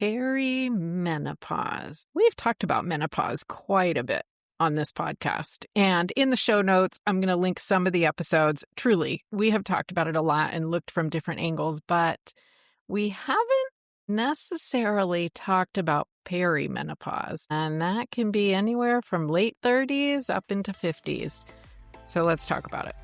Perimenopause. We've talked about menopause quite a bit on this podcast. And in the show notes, I'm going to link some of the episodes. Truly, we have talked about it a lot and looked from different angles, but we haven't necessarily talked about perimenopause. And that can be anywhere from late 30s up into 50s. So let's talk about it.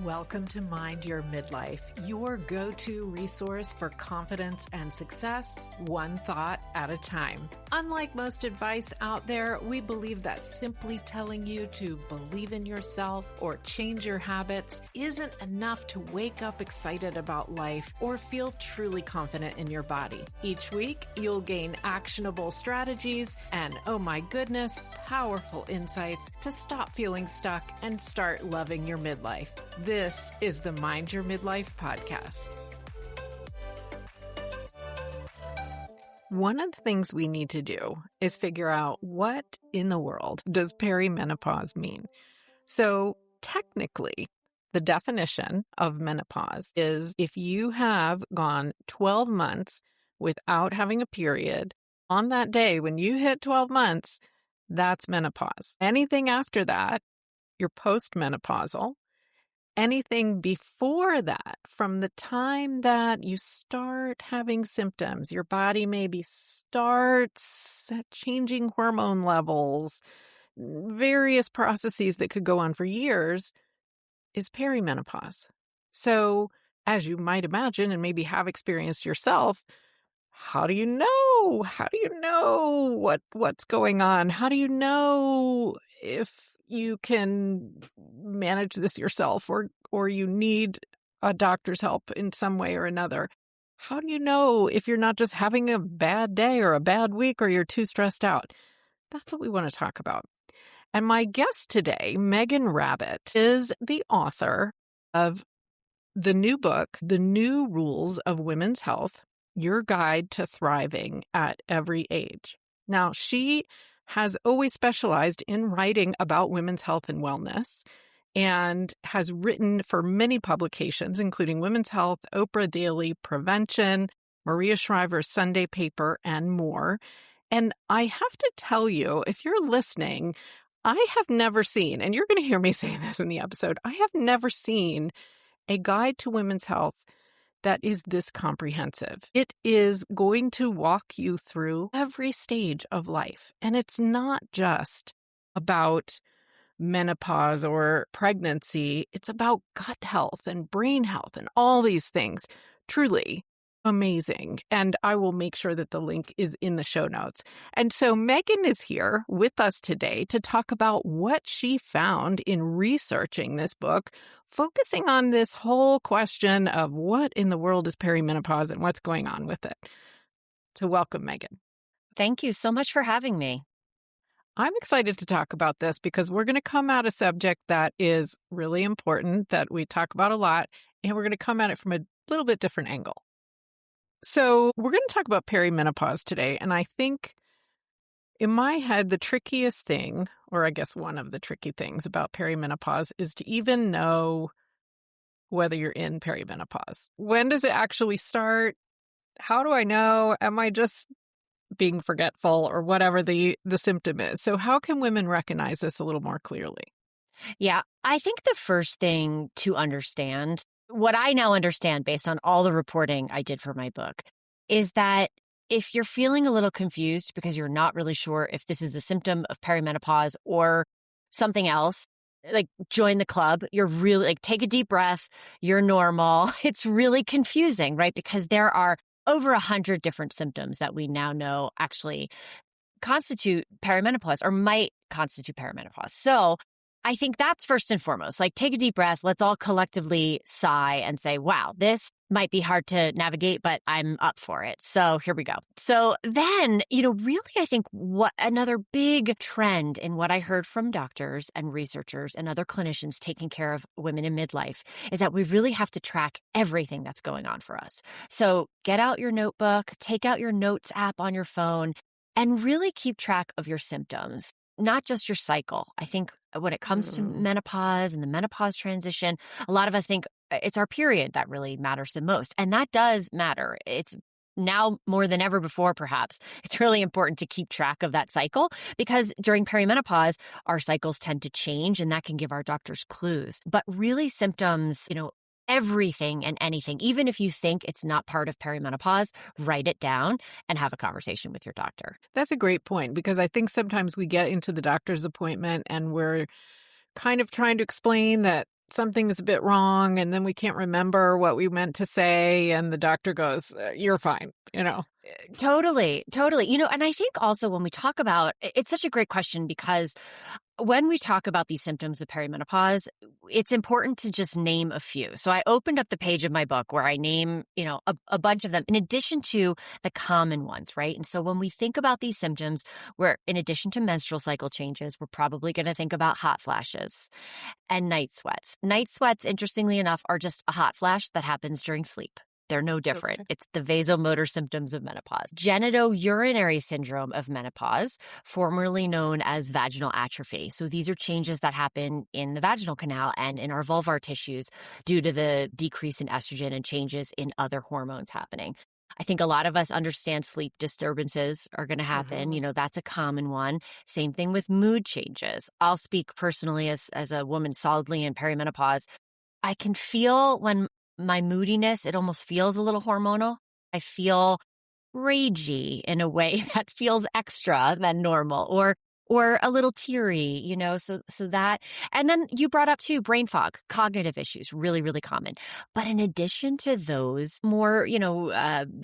Welcome to Mind Your Midlife, your go-to resource for confidence and success, one thought at a time. Unlike most advice out there, we believe that simply telling you to believe in yourself or change your habits isn't enough to wake up excited about life or feel truly confident in your body. Each week, you'll gain actionable strategies and, oh my goodness, powerful insights to stop feeling stuck and start loving your midlife. This is the Mind Your Midlife podcast. One of the things we need to do is figure out what in the world does perimenopause mean. So technically, the definition of menopause is if you have gone 12 months without having a period, on that day when you hit 12 months, that's menopause. Anything after that, you're postmenopausal. Anything before that, from the time that you start having symptoms, your body maybe starts changing hormone levels, various processes that could go on for years, is perimenopause. So, as you might imagine and maybe have experienced yourself, how do you know? How do you know what's going on? How do you know if you can manage this yourself or you need a doctor's help in some way or another? How do you know if you're not just having a bad day or a bad week or you're too stressed out? That's what we want to talk about. And my guest today, Meghan Rabbitt, is the author of the new book, The New Rules of Women's Health, Your Guide to Thriving at Every Age. Now, she has always specialized in writing about women's health and wellness and has written for many publications, including Women's Health, Oprah Daily, Prevention, Maria Shriver's Sunday Paper, and more. And I have to tell you, if you're listening, I have never seen, and you're going to hear me say this in the episode, I have never seen a guide to women's health that is this comprehensive. It is going to walk you through every stage of life. And it's not just about menopause or pregnancy. It's about gut health and brain health and all these things. Truly amazing. And I will make sure that the link is in the show notes. And so Meghan is here with us today to talk about what she found in researching this book, focusing on this whole question of what in the world is perimenopause and what's going on with it. So welcome, Meghan. Thank you so much for having me. I'm excited to talk about this because we're going to come at a subject that is really important, that we talk about a lot, and we're going to come at it from a little bit different angle. So we're going to talk about perimenopause today, and I think in my head, the trickiest thing, or I guess one of the tricky things about perimenopause is to even know whether you're in perimenopause. When does it actually start? How do I know? Am I just being forgetful or whatever the symptom is? So how can women recognize this a little more clearly? Yeah, I think the first thing to understand, what I now understand based on all the reporting I did for my book, is that if you're feeling a little confused because you're not really sure if this is a symptom of perimenopause or something else, like join the club. You're really like, take a deep breath. You're normal. It's really confusing, right? Because there are over 100 different symptoms that we now know actually constitute perimenopause or might constitute perimenopause. So I think that's first and foremost, like take a deep breath. Let's all collectively sigh and say, wow, this might be hard to navigate, but I'm up for it. So here we go. So then, really, I think what another big trend in what I heard from doctors and researchers and other clinicians taking care of women in midlife is that we really have to track everything that's going on for us. So get out your notebook, take out your notes app on your phone, and really keep track of your symptoms. Not just your cycle. I think when it comes to menopause and the menopause transition, a lot of us think it's our period that really matters the most. And that does matter. It's now more than ever before, perhaps, it's really important to keep track of that cycle because during perimenopause, our cycles tend to change and that can give our doctors clues. But really, symptoms, everything and anything, even if you think it's not part of perimenopause, write it down and have a conversation with your doctor. That's a great point because I think sometimes we get into the doctor's appointment and we're kind of trying to explain that something is a bit wrong and then we can't remember what we meant to say and the doctor goes, you're fine. Totally, totally. And I think also when we talk about it's such a great question because when we talk about these symptoms of perimenopause, it's important to just name a few. So I opened up the page of my book where I name, a bunch of them in addition to the common ones, right? And so when we think about these symptoms, we're in addition to menstrual cycle changes, we're probably going to think about hot flashes and night sweats. Night sweats, interestingly enough, are just a hot flash that happens during sleep. They're no different. Okay. It's the vasomotor symptoms of menopause. Genitourinary syndrome of menopause, formerly known as vaginal atrophy. So these are changes that happen in the vaginal canal and in our vulvar tissues due to the decrease in estrogen and changes in other hormones happening. I think a lot of us understand sleep disturbances are going to happen. Mhm. That's a common one. Same thing with mood changes. I'll speak personally as a woman solidly in perimenopause. I can feel when my moodiness, it almost feels a little hormonal. I feel ragey in a way that feels extra than normal or a little teary, so that. And then you brought up too, brain fog, cognitive issues, really, really common. But in addition to those more,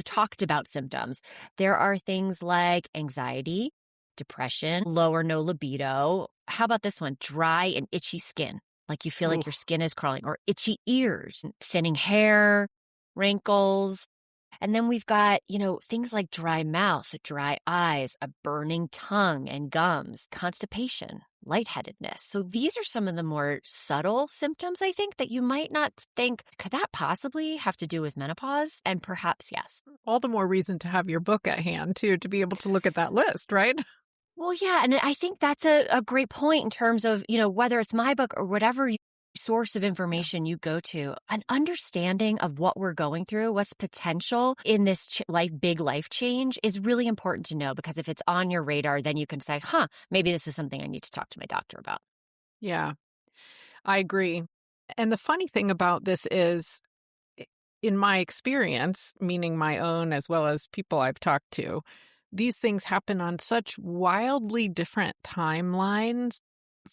talked about symptoms, there are things like anxiety, depression, low or no libido. How about this one? Dry and itchy skin. Like you feel like your Oof. skin is crawling, or itchy ears, thinning hair, wrinkles. And then we've got, things like dry mouth, dry eyes, a burning tongue and gums, constipation, lightheadedness. So these are some of the more subtle symptoms, I think, that you might not think, could that possibly have to do with menopause? And perhaps yes. All the more reason to have your book at hand, too, to be able to look at that list, right? Well, yeah. And I think that's a great point in terms of, whether it's my book or whatever source of information you go to, an understanding of what we're going through, what's potential in this big life change is really important to know because if it's on your radar, then you can say, maybe this is something I need to talk to my doctor about. Yeah, I agree. And the funny thing about this is, in my experience, meaning my own as well as people I've talked to, these things happen on such wildly different timelines.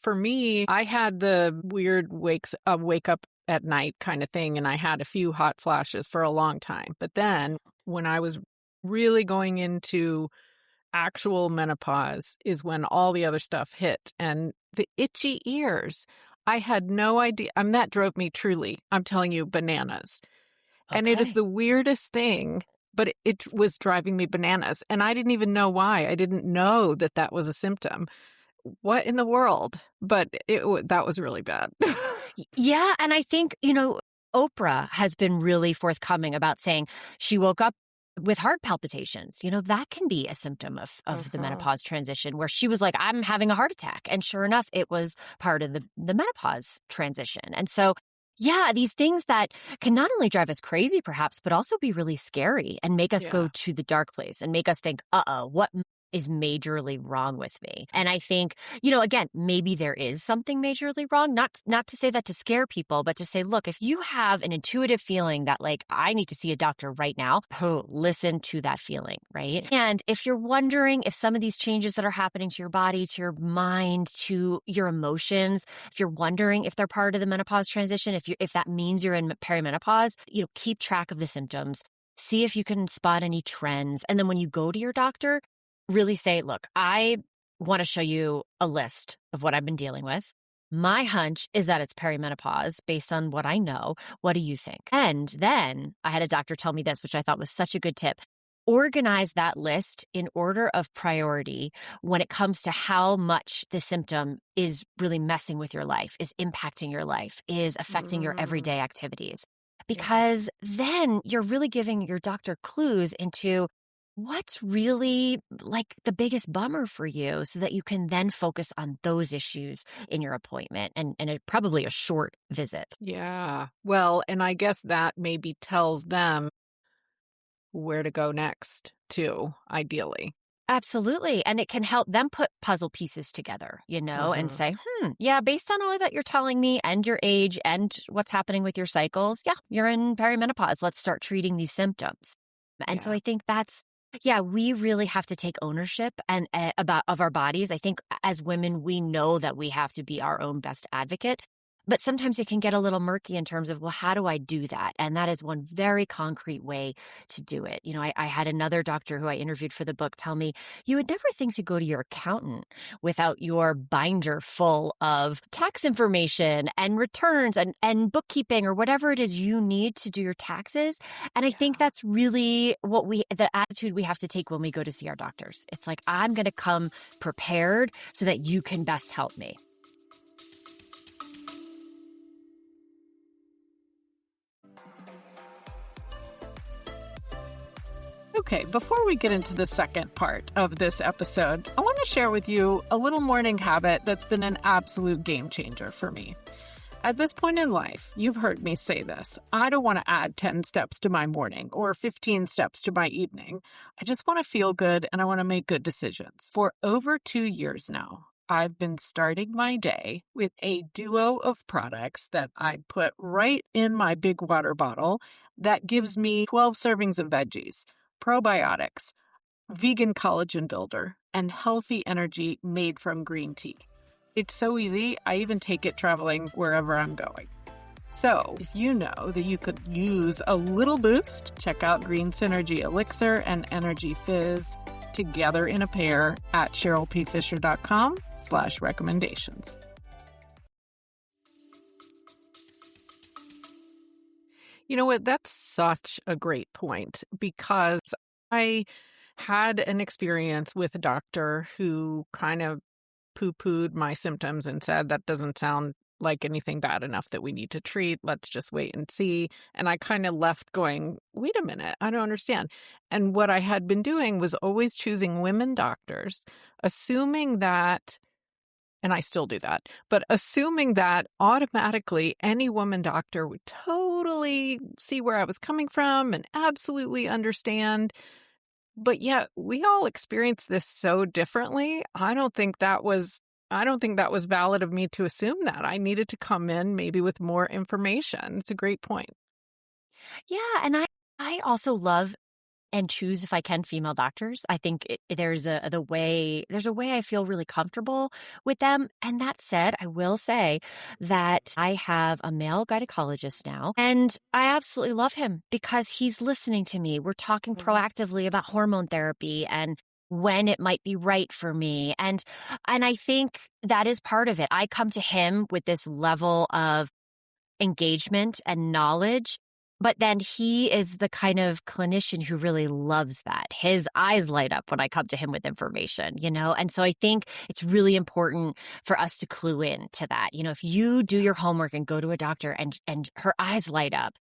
For me, I had the weird wake up at night kind of thing, and I had a few hot flashes for a long time. But then when I was really going into actual menopause is when all the other stuff hit. And the itchy ears, I had no idea. That drove me truly, I'm telling you, bananas. And it is Okay. the weirdest thing, but it was driving me bananas. And I didn't even know why. I didn't know that that was a symptom. What in the world? But that was really bad. Yeah. And I think, Oprah has been really forthcoming about saying she woke up with heart palpitations. That can be a symptom of the Uh-huh. menopause transition where she was like, I'm having a heart attack. And sure enough, it was part of the menopause transition. And so, yeah, these things that can not only drive us crazy, perhaps, but also be really scary and make us go Yeah. to the dark place and make us think, what is majorly wrong with me? And I think, again, maybe there is something majorly wrong. Not to say that to scare people, but to say, look, if you have an intuitive feeling that like, I need to see a doctor right now, listen to that feeling, right? And if you're wondering if some of these changes that are happening to your body, to your mind, to your emotions, if you're wondering if they're part of the menopause transition, if that means you're in perimenopause, keep track of the symptoms, see if you can spot any trends. And then when you go to your doctor, really say, look, I want to show you a list of what I've been dealing with. My hunch is that it's perimenopause based on what I know. What do you think? And then I had a doctor tell me this, which I thought was such a good tip. Organize that list in order of priority when it comes to how much the symptom is really messing with your life, is impacting your life, is affecting your Mm, everyday activities. yeah. Because then you're really giving your doctor clues into what's really like the biggest bummer for you so that you can then focus on those issues in your appointment and probably a short visit. Yeah. Well, and I guess that maybe tells them where to go next too, ideally. Absolutely. And it can help them put puzzle pieces together, and Uh-huh. say, yeah, based on all that you're telling me and your age and what's happening with your cycles, yeah, you're in perimenopause. Let's start treating these symptoms. And so Yeah. I think we really have to take ownership and of our bodies. I think as women, we know that we have to be our own best advocate. But sometimes it can get a little murky in terms of, well, how do I do that? And that is one very concrete way to do it. I had another doctor who I interviewed for the book tell me, you would never think to go to your accountant without your binder full of tax information and returns and bookkeeping or whatever it is you need to do your taxes. And I think that's really the attitude we have to take when we go to see our doctors. It's like, I'm going to come prepared so that you can best help me. Okay, before we get into the second part of this episode, I want to share with you a little morning habit that's been an absolute game changer for me. At this point in life, you've heard me say this. I don't want to add 10 steps to my morning or 15 steps to my evening. I just want to feel good and I want to make good decisions. For over 2 years now, I've been starting my day with a duo of products that I put right in my big water bottle that gives me 12 servings of veggies, probiotics, vegan collagen builder, and healthy energy made from green tea. It's so easy, I even take it traveling wherever I'm going. So, if you know that you could use a little boost, check out Green Synergy Elixir and Energy Fizz together in a pair at CherylPFisher.com/recommendations. You know what? That's such a great point because I had an experience with a doctor who kind of poo-pooed my symptoms and said, that doesn't sound like anything bad enough that we need to treat. Let's just wait and see. And I kind of left going, wait a minute, I don't understand. And what I had been doing was always choosing women doctors, assuming that, and I still do that, but assuming that automatically any woman doctor would totally see where I was coming from and absolutely understand. But yet we all experience this so differently. I don't think that was valid of me to assume that. I needed to come in maybe with more information. It's a great point. Yeah, and I also love and choose, if I can, female doctors. I think there's a way I feel really comfortable with them. And that said, I will say that I have a male gynecologist now, and I absolutely love him because he's listening to me. We're talking proactively about hormone therapy and when it might be right for me. And I think that is part of it. I come to him with this level of engagement and knowledge. But then he is the kind of clinician who really loves that. His eyes light up when I come to him with information, And so I think it's really important for us to clue in to that. If you do your homework and go to a doctor and her eyes light up,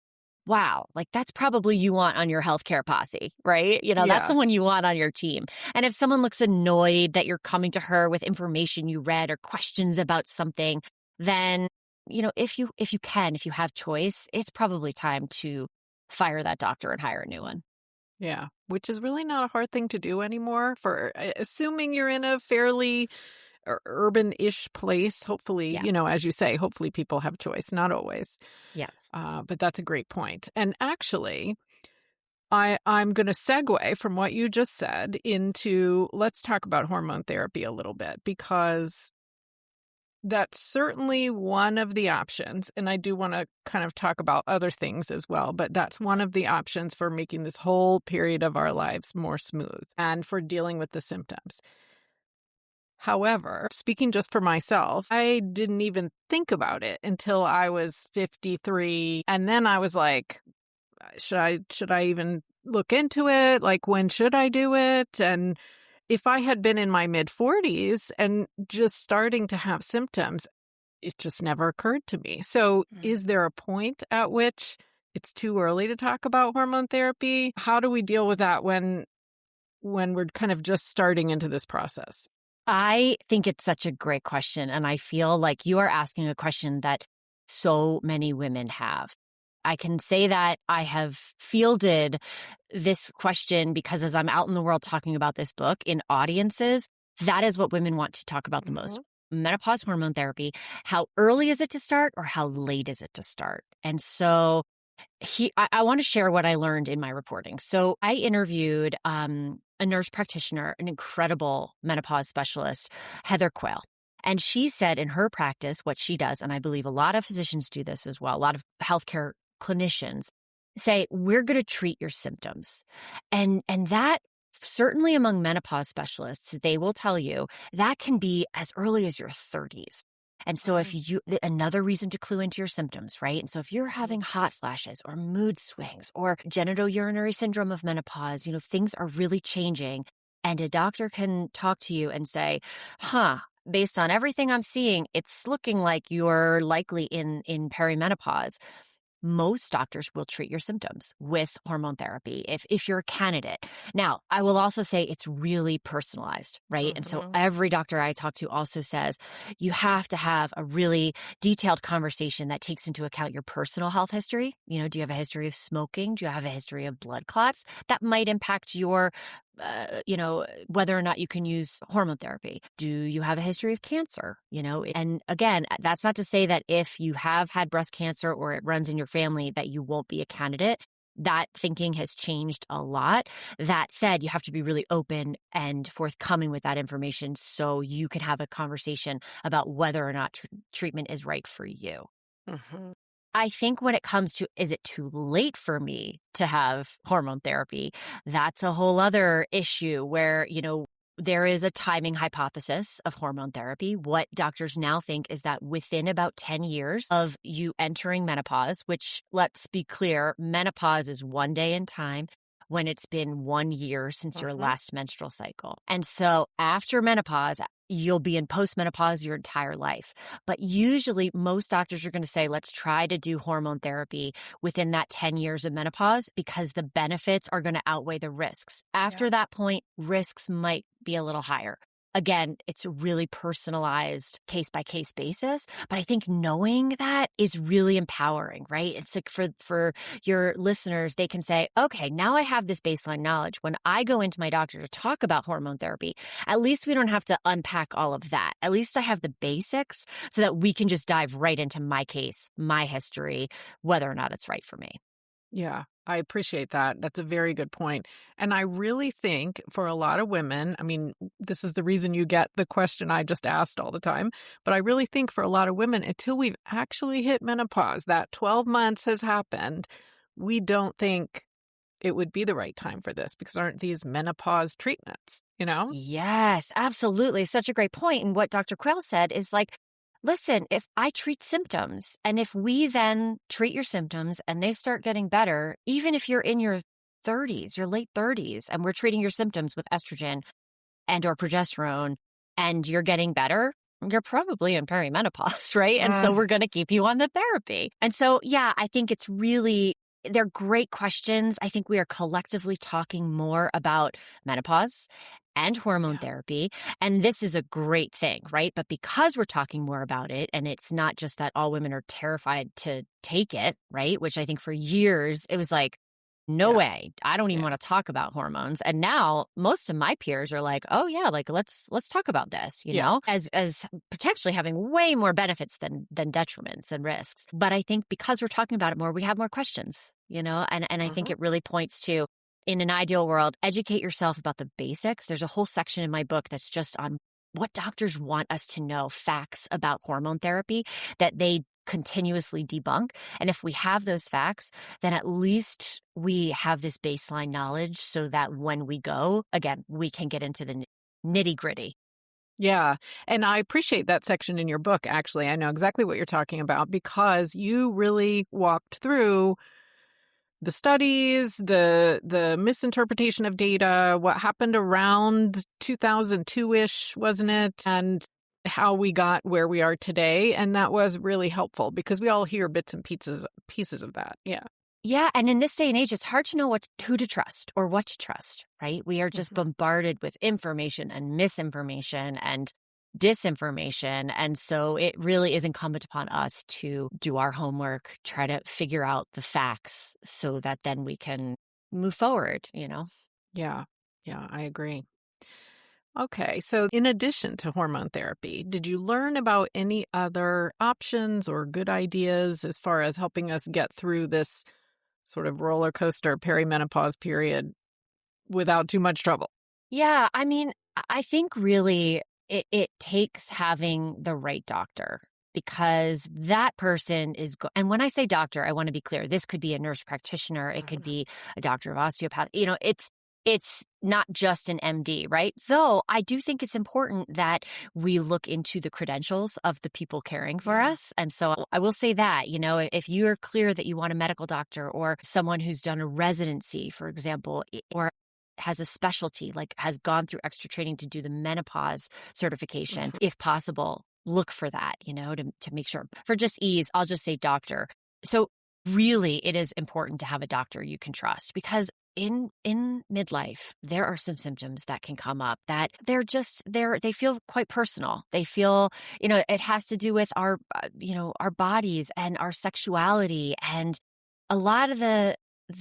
wow, like that's probably you want on your healthcare posse, right? That's someone you want on your team. And if someone looks annoyed that you're coming to her with information you read or questions about something, then if you have choice, it's probably time to fire that doctor and hire a new one. Yeah, which is really not a hard thing to do anymore for assuming you're in a fairly urban-ish place. Hopefully, as you say, hopefully people have choice, not always. Yeah. But that's a great point. And actually, I'm going to segue from what you just said into let's talk about hormone therapy a little bit because that's certainly one of the options. And I do want to kind of talk about other things as well, but that's one of the options for making this whole period of our lives more smooth and for dealing with the symptoms. However, speaking just for myself, I didn't even think about it until I was 53. And then I was like, should I even look into it? Like, when should I do it? And if I had been in my mid-40s and just starting to have symptoms, it just never occurred to me. So is there a point at which it's too early to talk about hormone therapy? How do we deal with that when we're kind of just starting into this process? I think it's such a great question. And I feel like you are asking a question that so many women have. I can say that I have fielded this question because as I'm out in the world talking about this book in audiences, that is what women want to talk about the most. Menopause hormone therapy. How early is it to start or how late is it to start? And so I want to share what I learned in my reporting. So I interviewed a nurse practitioner, an incredible menopause specialist, Heather Quayle. And she said in her practice, what she does, and I believe a lot of physicians do this as well, a lot of healthcare clinicians say, we're going to treat your symptoms. And that certainly among menopause specialists, they will tell you that can be as early as your 30s. And so if you, another reason to clue into your symptoms, right? And so if you're having hot flashes or mood swings or genitourinary syndrome of menopause, things are really changing. And a doctor can talk to you and say, based on everything I'm seeing, it's looking like you're likely in perimenopause. Most doctors will treat your symptoms with hormone therapy if you're a candidate. Now, I will also say it's really personalized, right? And so every doctor I talk to also says you have to have a really detailed conversation that takes into account your personal health history. Do you have a history of smoking? Do you have a history of blood clots? That might impact your whether or not you can use hormone therapy. Do you have a history of cancer? And again, that's not to say that if you have had breast cancer or it runs in your family that you won't be a candidate. That thinking has changed a lot. That said, you have to be really open and forthcoming with that information so you can have a conversation about whether or not treatment is right for you. I think when it comes to, is it too late for me to have hormone therapy? That's a whole other issue where, there is a timing hypothesis of hormone therapy. What doctors now think is that within about 10 years of you entering menopause, which let's be clear, menopause is one day in time when it's been 1 year since your last menstrual cycle. And so after menopause, you'll be in postmenopause your entire life. But usually most doctors are going to say, let's try to do hormone therapy within that 10 years of menopause because the benefits are going to outweigh the risks. After that point, risks might be a little higher. Again, it's a really personalized case-by-case basis, but I think knowing that is really empowering, right? It's like for your listeners, they can say, okay, now I have this baseline knowledge. When I go into my doctor to talk about hormone therapy, at least we don't have to unpack all of that. At least I have the basics so that we can just dive right into my case, my history, whether or not it's right for me. Yeah, I appreciate that. That's a very good point. And I really think for a lot of women, this is the reason you get the question I just asked all the time, but I really think for a lot of women, until we've actually hit menopause, that 12 months has happened, we don't think it would be the right time for this because aren't these menopause treatments, Yes, absolutely. Such a great point. And what Dr. Quayle said is like, listen, if I treat symptoms and if we then treat your symptoms and they start getting better, even if you're in your 30s, your late 30s, and we're treating your symptoms with estrogen and or progesterone and you're getting better, you're probably in perimenopause, right? And so we're going to keep you on the therapy. And so, yeah, I think it's really, they're great questions. I think we are collectively talking more about menopause and hormone therapy. And this is a great thing, right? But because we're talking more about it, and it's not just that all women are terrified to take it, right? Which I think for years, it was like, no way. I don't even want to talk about hormones. And now most of my peers are like, oh yeah, like let's talk about this, you know, as potentially having way more benefits than detriments and risks. But I think because we're talking about it more, we have more questions, and I think it really points to, in an ideal world, educate yourself about the basics. There's a whole section in my book that's just on what doctors want us to know, facts about hormone therapy that they continuously debunk. And if we have those facts, then at least we have this baseline knowledge so that when we go, again, we can get into the nitty gritty. Yeah. And I appreciate that section in your book, actually. I know exactly what you're talking about because you really walked through the studies, the misinterpretation of data, what happened around 2002-ish, wasn't it? And how we got where we are today. And that was really helpful because we all hear bits and pieces of that. Yeah. Yeah. And in this day and age, it's hard to know who to trust or what to trust, right? We are just bombarded with information and misinformation. And disinformation. And so it really is incumbent upon us to do our homework, try to figure out the facts so that then we can move forward, Yeah. Yeah, I agree. Okay, so in addition to hormone therapy, did you learn about any other options or good ideas as far as helping us get through this sort of roller coaster perimenopause period without too much trouble? Yeah, I mean, I think really it takes having the right doctor because that person and when I say doctor, I want to be clear. This could be a nurse practitioner, it could be a doctor of osteopath. It's not just an MD, right? Though I do think it's important that we look into the credentials of the people caring for Yeah. us. And so I will say that, if you're clear that you want a medical doctor or someone who's done a residency, for example, or has a specialty, like has gone through extra training to do the menopause certification, Mhm. if possible, look for that, to make sure. For just ease, I'll just say doctor. So really, it is important to have a doctor you can trust because in midlife, there are some symptoms that can come up that they feel quite personal. They feel, it has to do with our bodies and our sexuality and a lot of the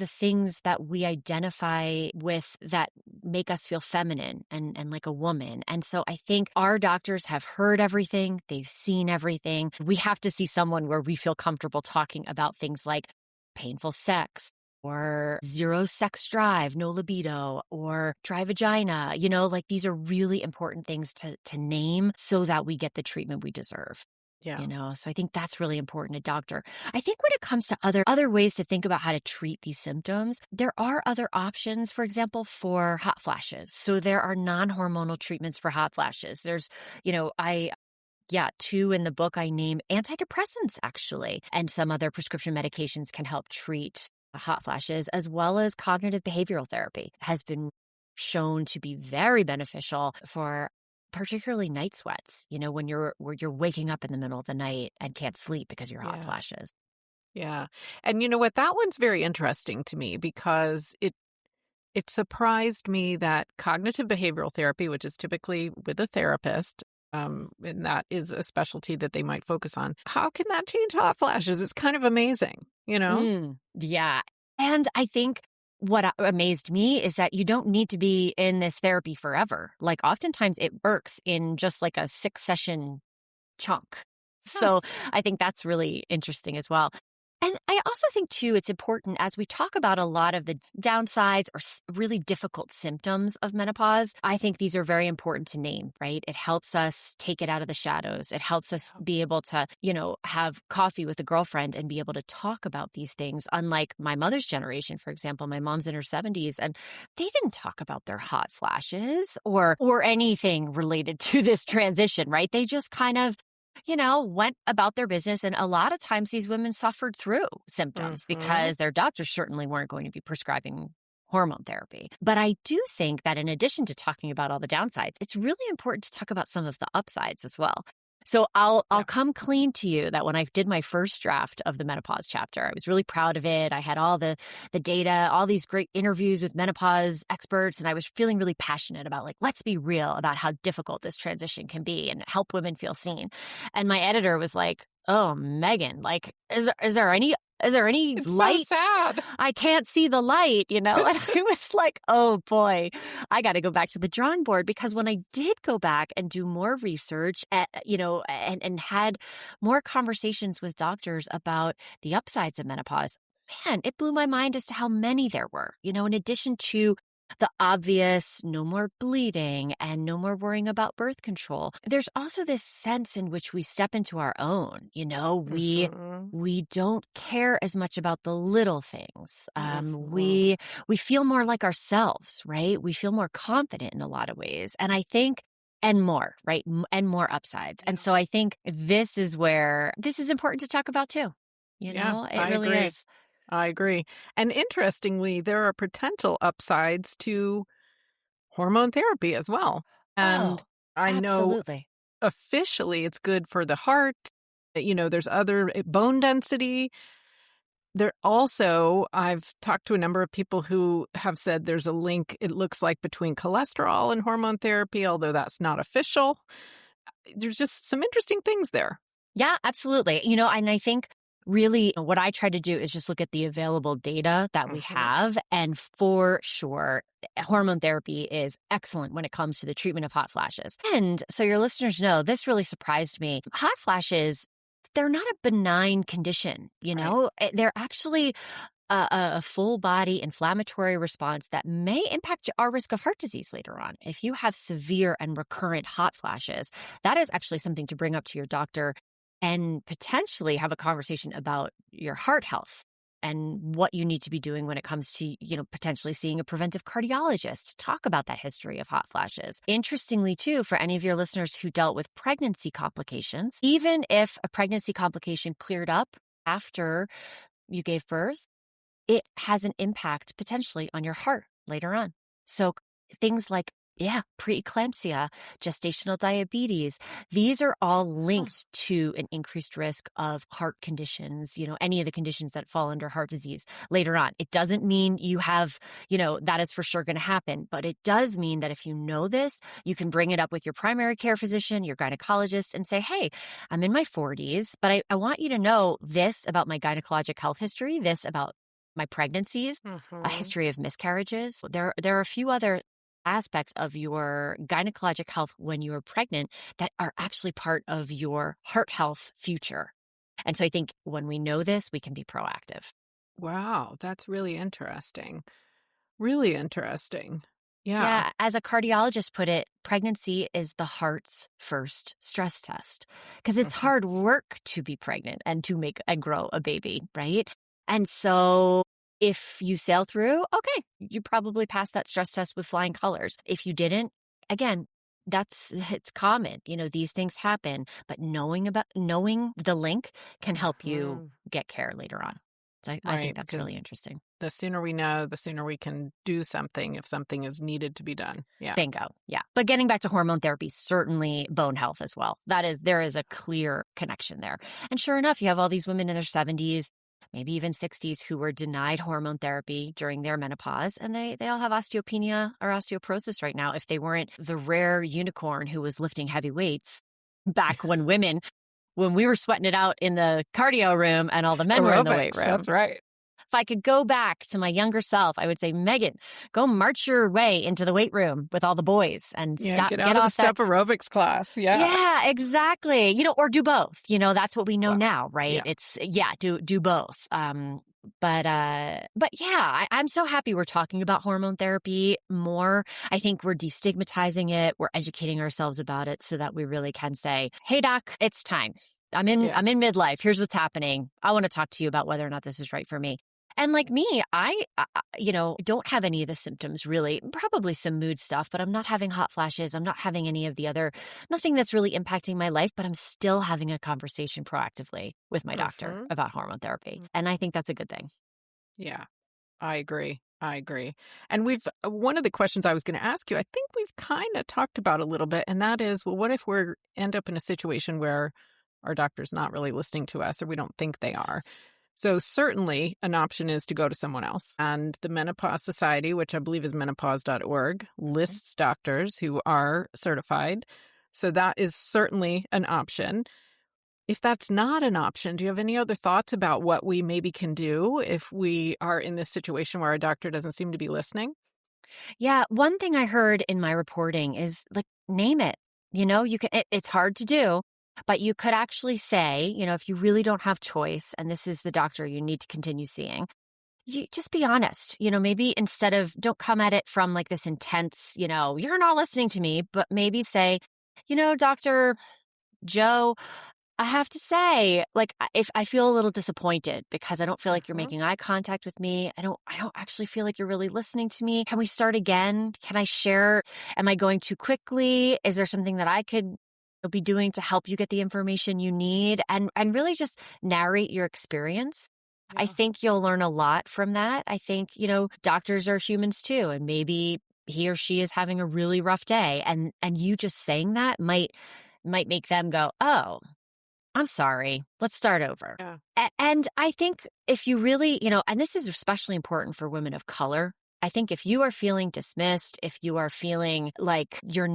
things that we identify with that make us feel feminine and like a woman. And so I think our doctors have heard everything. They've seen everything. We have to see someone where we feel comfortable talking about things like painful sex or zero sex drive, no libido, or dry vagina. Like these are really important things to name so that we get the treatment we deserve. Yeah. So I think that's really important, a doctor. I think when it comes to other ways to think about how to treat these symptoms, there are other options, for example, for hot flashes. So there are non-hormonal treatments for hot flashes. There's, two in the book I name antidepressants actually, and some other prescription medications can help treat hot flashes, as well as cognitive behavioral therapy has been shown to be very beneficial for particularly night sweats, when you're waking up in the middle of the night and can't sleep because your hot Yeah. flashes. Yeah. And you know what? That one's very interesting to me because it surprised me that cognitive behavioral therapy, which is typically with a therapist, and that is a specialty that they might focus on. How can that change hot flashes? It's kind of amazing, Yeah. And I think what amazed me is that you don't need to be in this therapy forever. Like oftentimes it works in just like a 6-session chunk. Huh. So I think that's really interesting as well. And I also think, too, it's important as we talk about a lot of the downsides or really difficult symptoms of menopause. I think these are very important to name, right? It helps us take it out of the shadows. It helps us be able to, have coffee with a girlfriend and be able to talk about these things. Unlike my mother's generation, for example, my mom's in her 70s and they didn't talk about their hot flashes or anything related to this transition, right? They just kind of went about their business. And a lot of times these women suffered through symptoms because their doctors certainly weren't going to be prescribing hormone therapy. But I do think that in addition to talking about all the downsides, it's really important to talk about some of the upsides as well. So I'll come clean to you that when I did my first draft of the menopause chapter, I was really proud of it. I had all the data, all these great interviews with menopause experts, and I was feeling really passionate about let's be real about how difficult this transition can be and help women feel seen. And my editor was like, "Oh, Meghan, is there any It's light? so sad. I can't see the light, And it was like, oh boy, I got to go back to the drawing board because when I did go back and do more research, and had more conversations with doctors about the upsides of menopause, man, it blew my mind as to how many there were, in addition to the obvious no more bleeding and no more worrying about birth control. There's also this sense in which we step into our own, we don't care as much about the little things. We feel more like ourselves, right? We feel more confident in a lot of ways. And I think and more, right? And more upsides. And so I think this is where this is important to talk about too. It I really agree. is. I agree. And interestingly, there are potential upsides to hormone therapy as well. And Oh, I know absolutely. officially it's good for the heart. There's other bone density. There also, I've talked to a number of people who have said there's a link, it looks like, between cholesterol and hormone therapy, although that's not official. there's just some interesting things there. Yeah, absolutely. And I think really what I try to do is just look at the available data that we have. And for sure, hormone therapy is excellent when it comes to the treatment of hot flashes. And so your listeners know, this really surprised me. Hot flashes, they're not a benign condition, They're actually a full body inflammatory response that may impact our risk of heart disease later on. If you have severe and recurrent hot flashes, that is actually something to bring up to your doctor and potentially have a conversation about your heart health and what you need to be doing when it comes to, potentially seeing a preventive cardiologist. Talk about that history of hot flashes. Interestingly, too, for any of your listeners who dealt with pregnancy complications, even if a pregnancy complication cleared up after you gave birth, it has an impact potentially on your heart later on. So things like, preeclampsia, gestational diabetes, these are all linked to an increased risk of heart conditions, any of the conditions that fall under heart disease later on. It doesn't mean you have, that is for sure going to happen, but it does mean that if you know this, you can bring it up with your primary care physician, your gynecologist, and say, hey, I'm in my 40s, but I want you to know this about my gynecologic health history, this about my pregnancies, a history of miscarriages. There are a few other aspects of your gynecologic health when you are pregnant that are actually part of your heart health future. And so I think when we know this, we can be proactive. Wow, that's really interesting. Really interesting. Yeah, as a cardiologist put it, pregnancy is the heart's first stress test because it's hard work to be pregnant and to make and grow a baby, right? And so if you sail through, okay, you probably passed that stress test with flying colors. If you didn't, again, it's common. These things happen, but knowing the link can help you get care later on. So I think that's really interesting. The sooner we know, the sooner we can do something if something is needed to be done. Yeah. Bingo. Yeah. But getting back to hormone therapy, certainly there is a clear connection there. And sure enough, you have all these women in their 70s, maybe even 60s, who were denied hormone therapy during their menopause, and they all have osteopenia or osteoporosis right now if they weren't the rare unicorn who was lifting heavy weights back when we were sweating it out in the cardio room and all the men were in the weight room. That's right. If I could go back to my younger self, I would say, Meghan, go march your way into the weight room with all the boys and get out of the step aerobics class. Yeah. Yeah, exactly. Or do both. That's what we know now, right? Yeah. It's do both. But yeah, I'm so happy we're talking about hormone therapy more. I think we're destigmatizing it. We're educating ourselves about it so that we really can say, hey, doc, it's time. I'm in midlife. Here's what's happening. I want to talk to you about whether or not this is right for me. And like me, I don't have any of the symptoms really, probably some mood stuff, but I'm not having hot flashes. I'm not having any of the nothing that's really impacting my life, but I'm still having a conversation proactively with my doctor about hormone therapy. And I think that's a good thing. Yeah, I agree. And one of the questions I was going to ask you, I think we've kind of talked about a little bit, and that is, well, what if we end up in a situation where our doctor's not really listening to us or we don't think they are? So certainly an option is to go to someone else. And the Menopause Society, which I believe is menopause.org, lists doctors who are certified. So that is certainly an option. If that's not an option, do you have any other thoughts about what we maybe can do if we are in this situation where our doctor doesn't seem to be listening? Yeah, one thing I heard in my reporting is name it. It's hard to do. But you could actually say, if you really don't have choice and this is the doctor you need to continue seeing, you just be honest. Maybe instead of don't come at it from this intense, you're not listening to me, but maybe say, Dr. Joe, I have to say, if I feel a little disappointed because I don't feel like you're making eye contact with me. I don't actually feel like you're really listening to me. Can we start again? Can I share? Am I going too quickly? Is there something that I could be doing to help you get the information you need, and really just narrate your experience? Yeah. I think you'll learn a lot from that. I think, doctors are humans too, and maybe he or she is having a really rough day, and you just saying that might make them go, oh, I'm sorry, let's start over. Yeah. And I think if you really, and this is especially important for women of color, I think if you are feeling dismissed, if you are feeling like your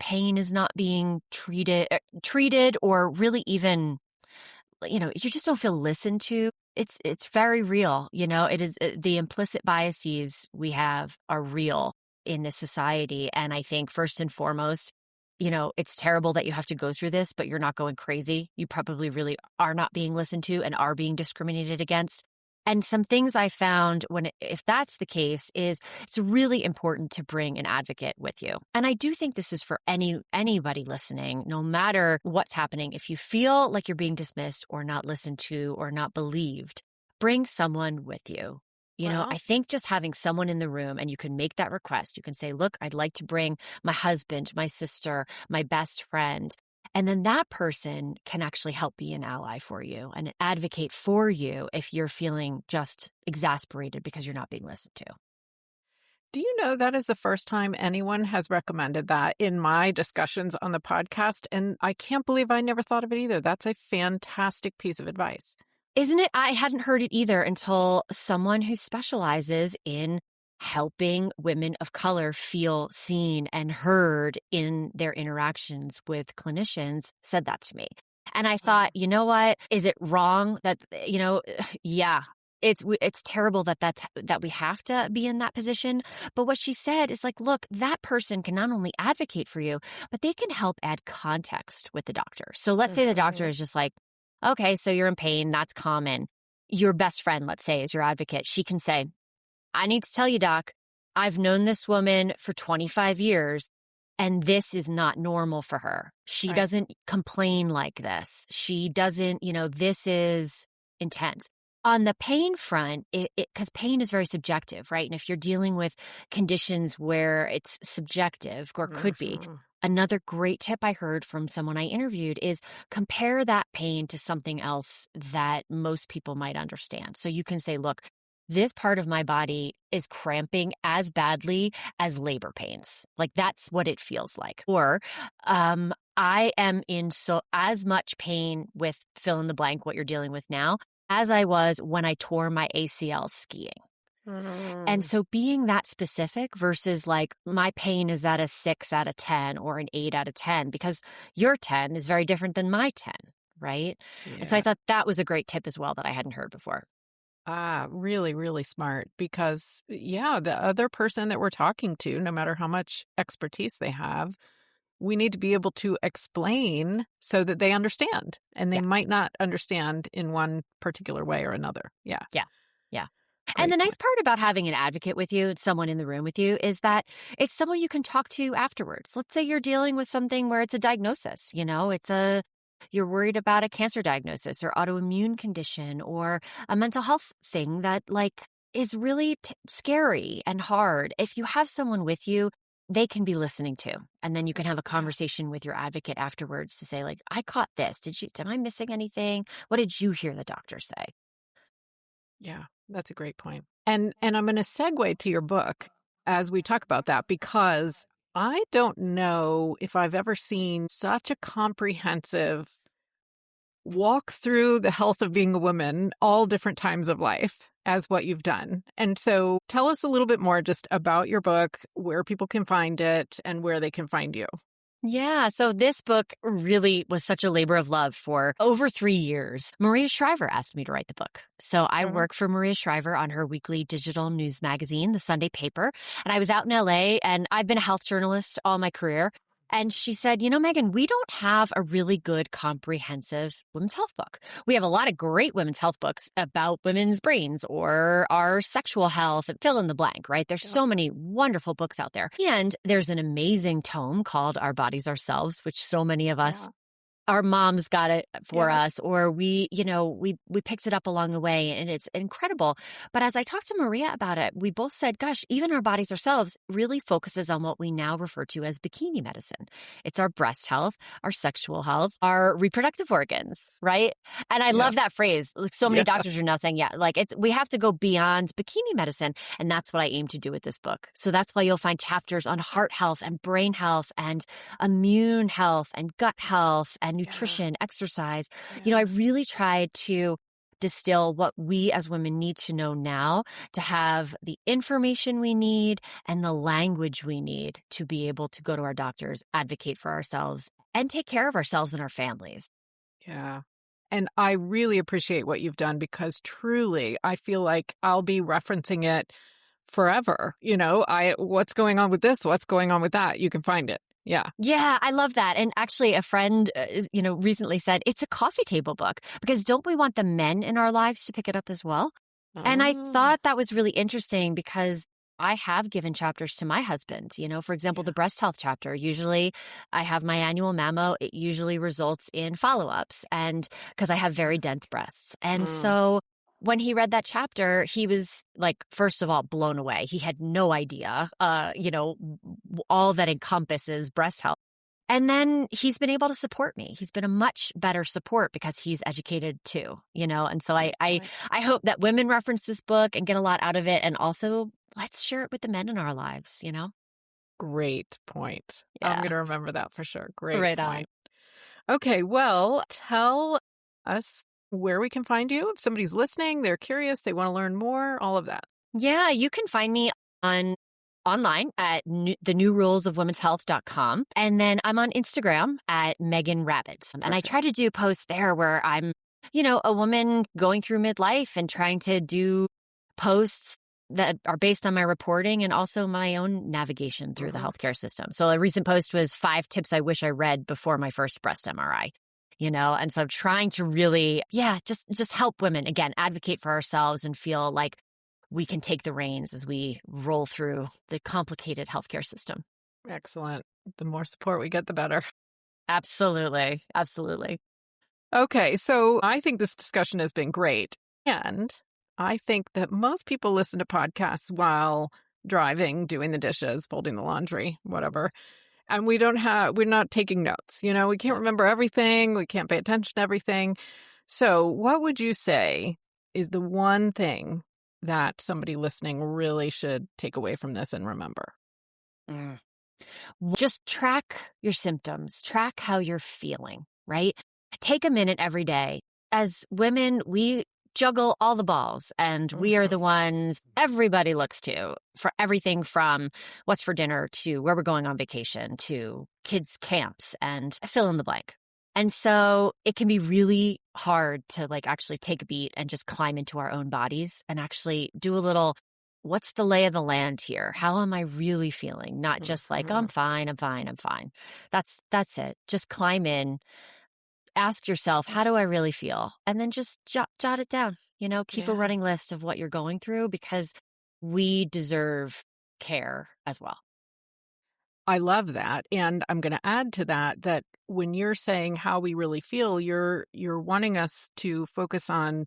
pain is not being treated or really even, you just don't feel listened to, it's very real. It is the implicit biases we have are real in this society. And I think first and foremost, it's terrible that you have to go through this, but you're not going crazy. You probably really are not being listened to and are being discriminated against. And some things I found if that's the case, is it's really important to bring an advocate with you. And I do think this is for anybody listening, no matter what's happening. If you feel like you're being dismissed or not listened to or not believed, bring someone with you. I think just having someone in the room, and you can make that request. You can say, look, I'd like to bring my husband, my sister, my best friend. And then that person can actually help be an ally for you and advocate for you if you're feeling just exasperated because you're not being listened to. Do you know that is the first time anyone has recommended that in my discussions on the podcast? And I can't believe I never thought of it either. That's a fantastic piece of advice. Isn't it? I hadn't heard it either until someone who specializes in helping women of color feel seen and heard in their interactions with clinicians said that to me. And I thought, you know what? Is it wrong that, yeah, it's terrible that we have to be in that position. But what she said is like, look, that person can not only advocate for you, but they can help add context with the doctor. So let's say the doctor is just like, okay, so you're in pain. That's common. Your best friend, let's say, is your advocate. She can say, I need to tell you, doc, I've known this woman for 25 years, and this is not normal for her. She doesn't complain like this. She doesn't, this is intense. On the pain front, because pain is very subjective, right? And if you're dealing with conditions where it's subjective or could be, another great tip I heard from someone I interviewed is compare that pain to something else that most people might understand. So you can say, look, this part of my body is cramping as badly as labor pains. Like that's what it feels like. Or I am in as much pain with fill in the blank, what you're dealing with now, as I was when I tore my ACL skiing. And so being that specific versus like my pain is at a 6 out of 10 or an 8 out of 10, because your 10 is very different than my 10, right? Yeah. And so I thought that was a great tip as well that I hadn't heard before. Really, really smart because, the other person that we're talking to, no matter how much expertise they have, we need to be able to explain so that they understand. And they might not understand in one particular way or another. Yeah. And the nice part about having an advocate with you, someone in the room with you, is that it's someone you can talk to afterwards. Let's say you're dealing with something where it's a diagnosis, you're worried about a cancer diagnosis or autoimmune condition or a mental health thing that is really scary and hard. If you have someone with you, they can be listening to. And then you can have a conversation with your advocate afterwards to say, I caught this. Am I missing anything? What did you hear the doctor say? Yeah, that's a great point. And I'm going to segue to your book as we talk about that, because I don't know if I've ever seen such a comprehensive walk through the health of being a woman, all different times of life, as what you've done. And so tell us a little bit more just about your book, where people can find it and where they can find you. Yeah, so this book really was such a labor of love for over 3 years. Maria Shriver asked me to write the book. So I work for Maria Shriver on her weekly digital news magazine, The Sunday Paper. And I was out in LA, and I've been a health journalist all my career. And she said, Meghan, we don't have a really good comprehensive women's health book. We have a lot of great women's health books about women's brains or our sexual health and fill in the blank, right? There's so many wonderful books out there. And there's an amazing tome called Our Bodies Ourselves, which so many of us our moms got it for us, or we picked it up along the way, and it's incredible. But as I talked to Maria about it, we both said, gosh, even Our Bodies Ourselves really focuses on what we now refer to as bikini medicine. It's our breast health, our sexual health, our reproductive organs, right? And I love that phrase. So many doctors are now saying, we have to go beyond bikini medicine. And that's what I aim to do with this book. So that's why you'll find chapters on heart health and brain health and immune health and gut health and nutrition, exercise. I really tried to distill what we as women need to know now to have the information we need and the language we need to be able to go to our doctors, advocate for ourselves, and take care of ourselves and our families. Yeah. And I really appreciate what you've done because truly, I feel like I'll be referencing it forever. What's going on with this? What's going on with that? You can find it. Yeah. Yeah, I love that. And actually, a friend, recently said it's a coffee table book because don't we want the men in our lives to pick it up as well? And I Oh, thought that was really interesting because I have given chapters to my husband. For example, the breast health chapter. Usually I have my annual mammo. It usually results in follow-ups and because I have very dense breasts. And Mm. so when he read that chapter, he was like, first of all, blown away. He had no idea, all that encompasses breast health. And then he's been able to support me. He's been a much better support because he's educated too, And so Great I point. hope that women reference this book and get a lot out of it. And also let's share it with the men in our lives, Great point. I'm Yeah. going to remember that for sure. Great Right on. point. Okay, well, tell us where we can find you. If somebody's listening, they're curious, they want to learn more, all of that. Yeah, you can find me online at thenewrulesofwomenshealth.com. And then I'm on Instagram at Meghan Rabbitt. And I Perfect. try to do posts there where I'm, a woman going through midlife and trying to do posts that are based on my reporting and also my own navigation through the healthcare system. So a recent post was 5 tips I wish I read before my first breast MRI. And so I'm trying to really, just help women, again, advocate for ourselves and feel like we can take the reins as we roll through the complicated healthcare system. Excellent. The more support we get, the better. Absolutely. Absolutely. Okay, so I think this discussion has been great. And I think that most people listen to podcasts while driving, doing the dishes, folding the laundry, whatever. And we're not taking notes. We can't remember everything. We can't pay attention to everything. So what would you say is the one thing that somebody listening really should take away from this and remember? Mm. Just track your symptoms, track how you're feeling, right? Take a minute every day. As women, we juggle all the balls and we are the ones everybody looks to for everything from what's for dinner to where we're going on vacation to kids' camps and fill in the blank. And so it can be really hard to actually take a beat and just climb into our own bodies and actually do a little, what's the lay of the land here? How am I really feeling? Not just I'm fine, I'm fine, I'm fine. That's it. Just climb in. Ask yourself, how do I really feel? And then just jot it down, keep a running list of what you're going through because we deserve care as well. I love that. And I'm going to add to that when you're saying how we really feel, you're wanting us to focus on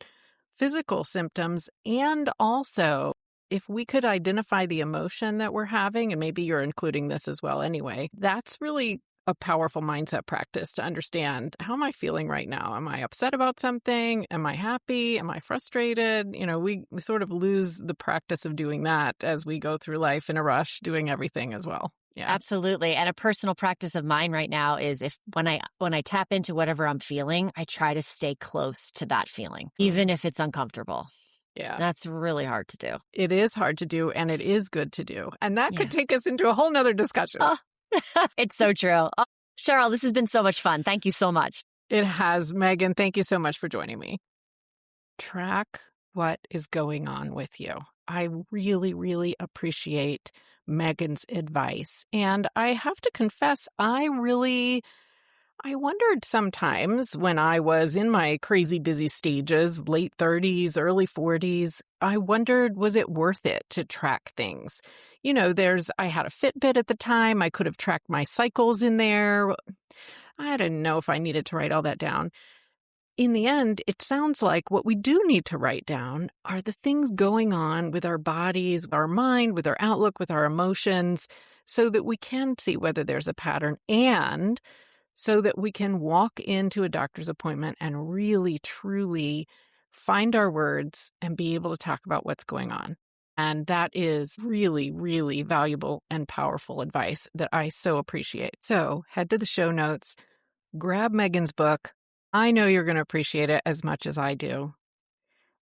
physical symptoms and also if we could identify the emotion that we're having, and maybe you're including this as well anyway, that's really a powerful mindset practice to understand how am I feeling right now? Am I upset about something? Am I happy? Am I frustrated? We sort of lose the practice of doing that as we go through life in a rush, doing everything as well. Yeah. Absolutely. And a personal practice of mine right now is when I tap into whatever I'm feeling, I try to stay close to that feeling, even if it's uncomfortable. Yeah. That's really hard to do. It is hard to do and it is good to do. And that could take us into a whole nother discussion. Oh, it's so true. Oh, Cheryl, this has been so much fun. Thank you so much. It has. Meghan, thank you so much for joining me. Track what is going on with you. I really, really appreciate Meghan's advice. And I have to confess, I wondered sometimes when I was in my crazy busy stages, late 30s, early 40s, I wondered, was it worth it to track things? I had a Fitbit at the time. I could have tracked my cycles in there. I didn't know if I needed to write all that down. In the end, it sounds like what we do need to write down are the things going on with our bodies, our mind, with our outlook, with our emotions, so that we can see whether there's a pattern and so that we can walk into a doctor's appointment and really, truly find our words and be able to talk about what's going on. And that is really, really valuable and powerful advice that I so appreciate. So head to the show notes, grab Meghan's book. I know you're going to appreciate it as much as I do.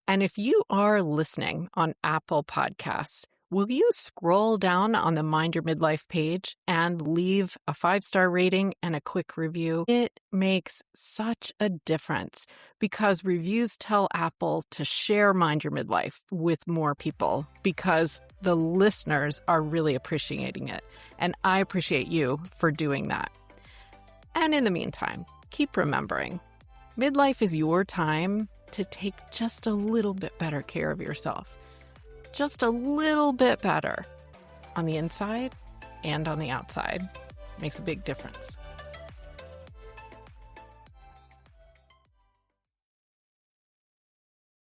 And if you are listening on Apple Podcasts, will you scroll down on the Mind Your Midlife page and leave a 5-star rating and a quick review? It makes such a difference because reviews tell Apple to share Mind Your Midlife with more people because the listeners are really appreciating it. And I appreciate you for doing that. And in the meantime, keep remembering, midlife is your time to take just a little bit better care of yourself. Just a little bit better on the inside and on the outside makes a big difference.